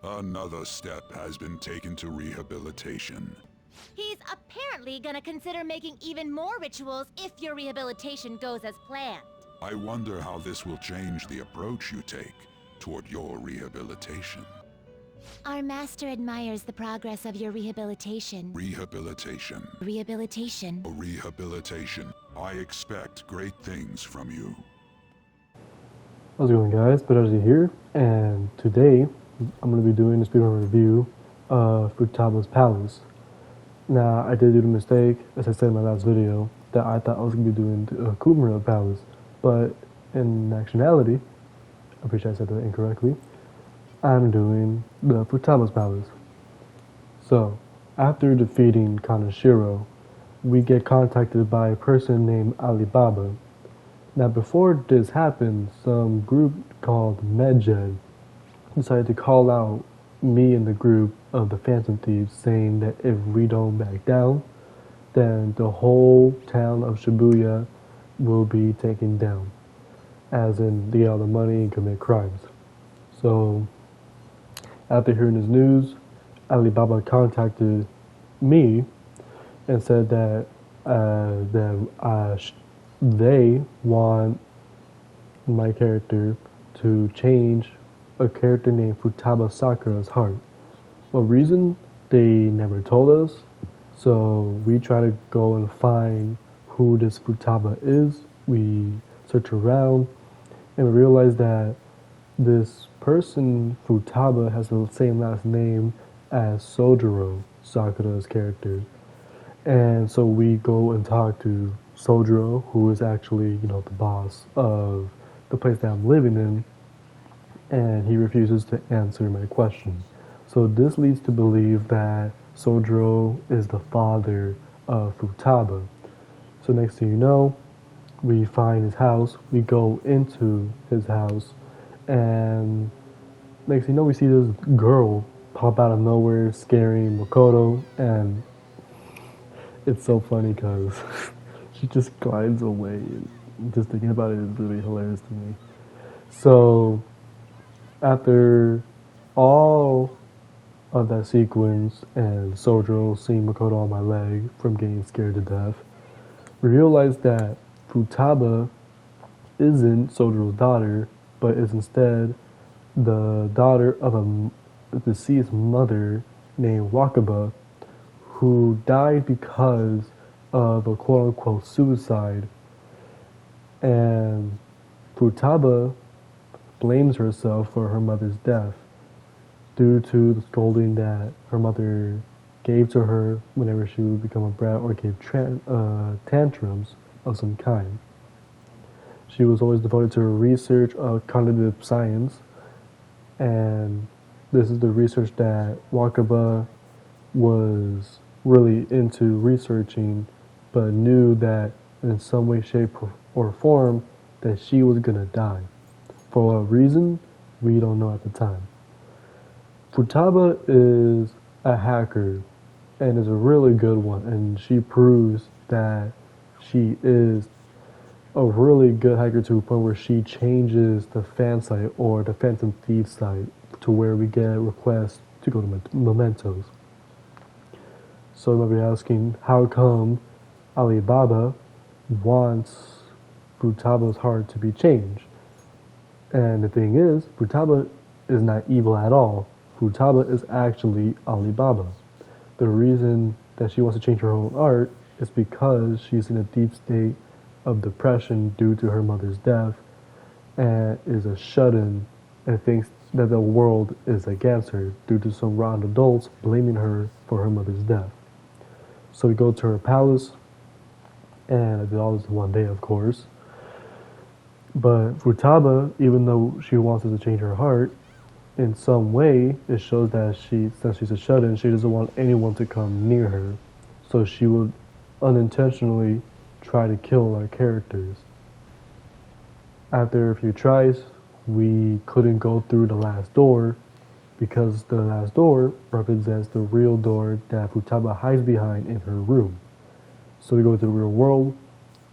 Another step has been taken to rehabilitation. He's apparently gonna consider making even more rituals if your rehabilitation goes as planned. I wonder how this will change the approach you take toward your rehabilitation. Our master admires the progress of your rehabilitation. Rehabilitation. Rehabilitation. Rehabilitation. I expect great things from you. How's it going, guys? Speedrun here, and today I'm going to be doing a speedrun review of Futaba's Palace. Now, I did do the mistake, as I said in my last video, that I thought I was going to be doing the Kumara Palace, but in actuality, I'm pretty sure I said that incorrectly, I'm doing the Futaba's Palace. So, after defeating Kaneshiro, we get contacted by a person named Alibaba. Now, before this happened, some group called Medjed decided to call out me and the group of the Phantom Thieves, saying that if we don't back down, then the whole town of Shibuya will be taken down, as in they get all the money and commit crimes. So, after hearing this news, Alibaba contacted me and said that they want my character to change a character named Futaba Sakura's heart. What reason? They never told us, so we try to go and find who this Futaba is. We search around and we realize that this person, Futaba, has the same last name as Sojiro, Sakura's character. And so we go and talk to Sojiro, who is actually, the boss of the place that I'm living in, and he refuses to answer my question. So this leads to believe that Sojiro is the father of Futaba. So next thing you know, we find his house, we go into his house, and next thing you know, we see this girl pop out of nowhere scaring Makoto, and it's so funny because she just glides away. And just thinking about it is really hilarious to me. So, after all of that sequence and Sojiro seeing Makoto on my leg from getting scared to death, we realized that Futaba isn't Sojiro's daughter, but is instead the daughter of a deceased mother named Wakaba, who died because of a quote-unquote suicide. And Futaba blames herself for her mother's death due to the scolding that her mother gave to her whenever she would become a brat or gave tantrums of some kind. She was always devoted to her research of cognitive science, and this is the research that Wakaba was really into researching, but knew that in some way, shape, or form that she was gonna die. For what reason, we don't know at the time. Futaba is a hacker and is a really good one, and she proves that she is a really good hacker to a point where she changes the fan site or the Phantom Thieves site to where we get requests to go to mementos. So you might be asking, how come Alibaba wants Futaba's heart to be changed? And the thing is, Futaba is not evil at all. Futaba is actually Alibaba. The reason that she wants to change her own heart is because she's in a deep state of depression due to her mother's death and is a shut-in and thinks that the world is against her due to some rotten adults blaming her for her mother's death. So we go to her palace, and I did all this in one day, of course. But Futaba, even though she wants us to change her heart, in some way, it shows that since she's a shut-in, she doesn't want anyone to come near her. So she would unintentionally try to kill our characters. After a few tries, we couldn't go through the last door because the last door represents the real door that Futaba hides behind in her room. So we go to the real world,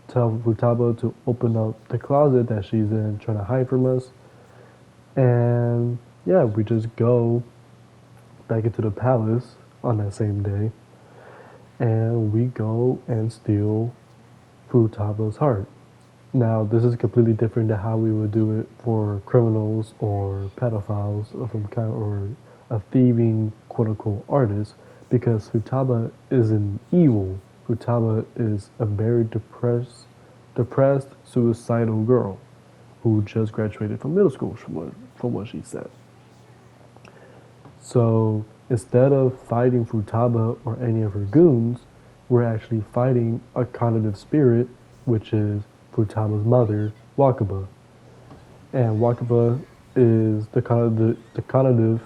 tell Futaba to open up the closet that she's in, trying to hide from us. And yeah, we just go back into the palace on that same day, and we go and steal Futaba's heart. Now, this is completely different than how we would do it for criminals or pedophiles of some kind, or a thieving quote unquote artist, because Futaba isn't evil. Futaba is a very depressed, suicidal girl who just graduated from middle school, from what she said. So instead of fighting Futaba or any of her goons, we're actually fighting a cognitive spirit, which is Futaba's mother, Wakaba. And Wakaba is the cognitive,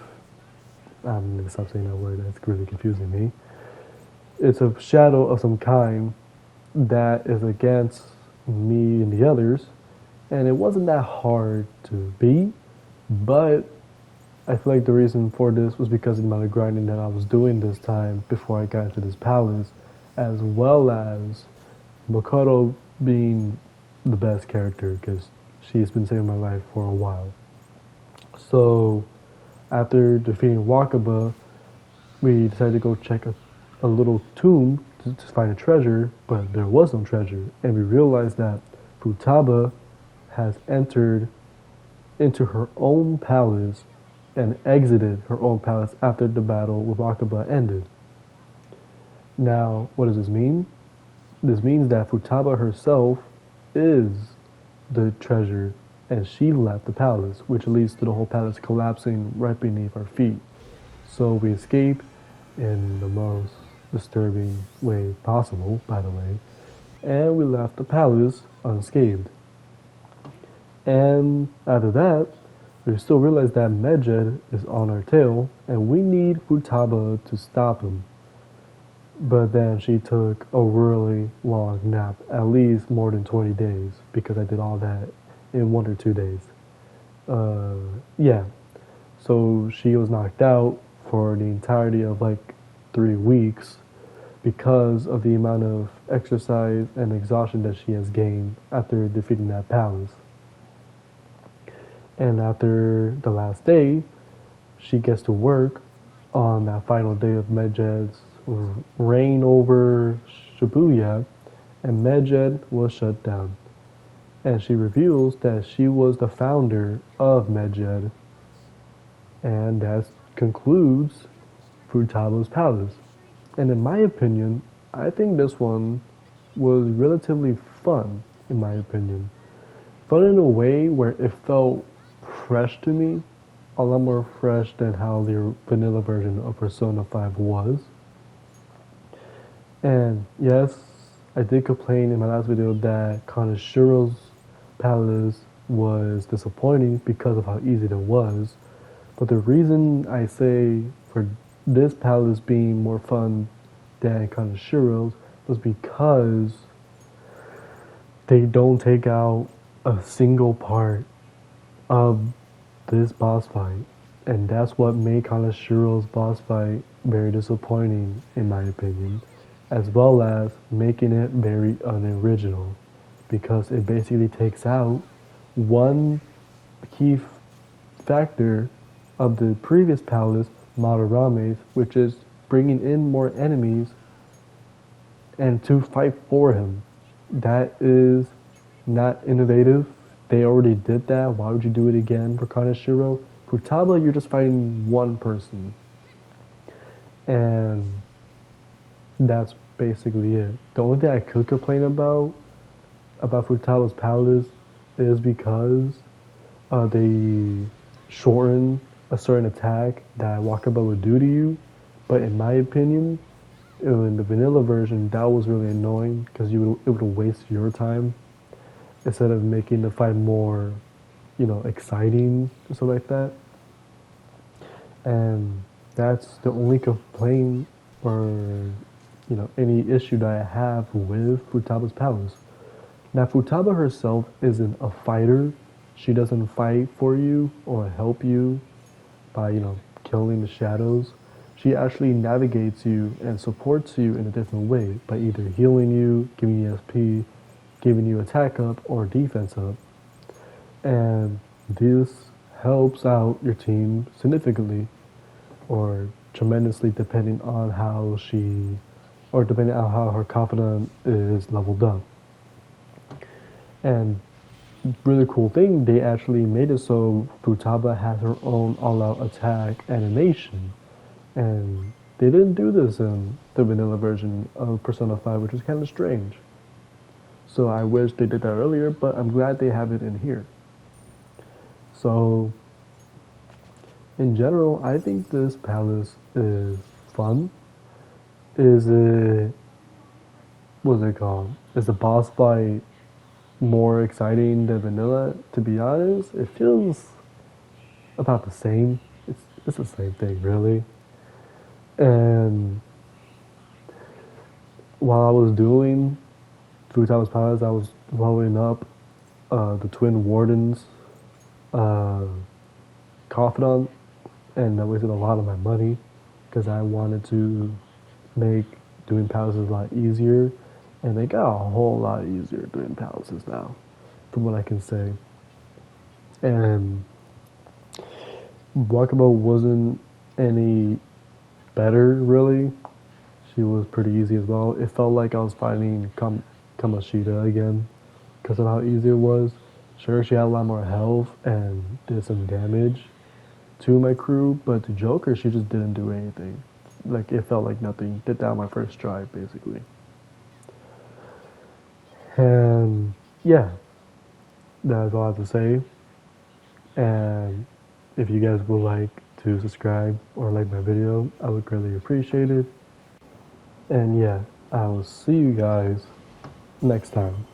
I'm going to stop saying that word, that's really confusing me. It's a shadow of some kind that is against me and the others. And it wasn't that hard to beat, but I feel like the reason for this was because of the amount of grinding that I was doing this time before I got into this palace, as well as Makoto being the best character because she's been saving my life for a while. So after defeating Wakaba, we decided to go check a little tomb to find a treasure, but there was no treasure. And we realized that Futaba has entered into her own palace and exited her own palace after the battle with Wakaba ended. Now, what does this mean? This means that Futaba herself is the treasure, and she left the palace, which leads to the whole palace collapsing right beneath our feet. So we escape in the most disturbing way possible, by the way, and we left the palace unscathed. And after that, we still realize that Medjed is on our tail, and we need Futaba to stop him. But then she took a really long nap, at least more than 20 days, because I did all that in 1 or 2 days. Yeah. So she was knocked out for the entirety of like 3 weeks because of the amount of exercise and exhaustion that she has gained after defeating that palace. And after the last day, she gets to work on that final day of Medjed's reign over Shibuya, and Medjed was shut down. And she reveals that she was the founder of Medjed, and that concludes Futaba's palace. And in my opinion, I think this one was relatively fun, in my opinion. Fun in a way where it felt fresh to me, a lot more fresh than how the vanilla version of Persona 5 was. And yes, I did complain in my last video that Kanashiro's palace was disappointing because of how easy it was. But the reason I say for this palace being more fun than Kanashiro's was because they don't take out a single part of this boss fight. And that's what made Kanashiro's boss fight very disappointing, in my opinion, as well as making it very unoriginal, because it basically takes out one key factor of the previous palace, Madarame's, which is bringing in more enemies and to fight for him. That is not innovative. They already did that. Why would you do it again for Kaneshiro? Futaba, you're just fighting one person. And that's basically it. The only thing I could complain about Futaba's palace is because they shorten a certain attack that Wakaba would do to you. But in my opinion, in the vanilla version, that was really annoying because it would waste your time instead of making the fight more, exciting or something like that. And that's the only complaint or any issue that I have with Futaba's palace. Now, Futaba herself isn't a fighter. She doesn't fight for you or help you by, killing the shadows. She actually navigates you and supports you in a different way by either healing you, giving you SP, giving you attack up or defense up. And this helps out your team significantly, or tremendously depending on how depending on how her confidence is leveled up. And really cool thing, they actually made it so Futaba has her own all-out attack animation. And they didn't do this in the vanilla version of Persona 5, which is kind of strange. So I wish they did that earlier, but I'm glad they have it in here. So, in general, I think this palace is fun. What's it called? Is the boss fight more exciting than vanilla? To be honest, it feels about the same. It's the same thing, really. And while I was doing Futaba's Palace, I was blowing up the Twin Wardens confidant, and I wasted a lot of my money because I wanted to make doing palaces a lot easier, and they got a whole lot easier doing palaces now, from what I can say. And Wakabo wasn't any better, really. She was pretty easy as well. It felt like I was fighting Kamoshida again because of how easy it was. Sure, she had a lot more health and did some damage to my crew, but to Joker, she just didn't do anything. Like, it felt like nothing. Did that on my first try, basically. And yeah, that's all I have to say. And if you guys would like to subscribe or like my video, I would greatly appreciate it. And yeah, I will see you guys next time.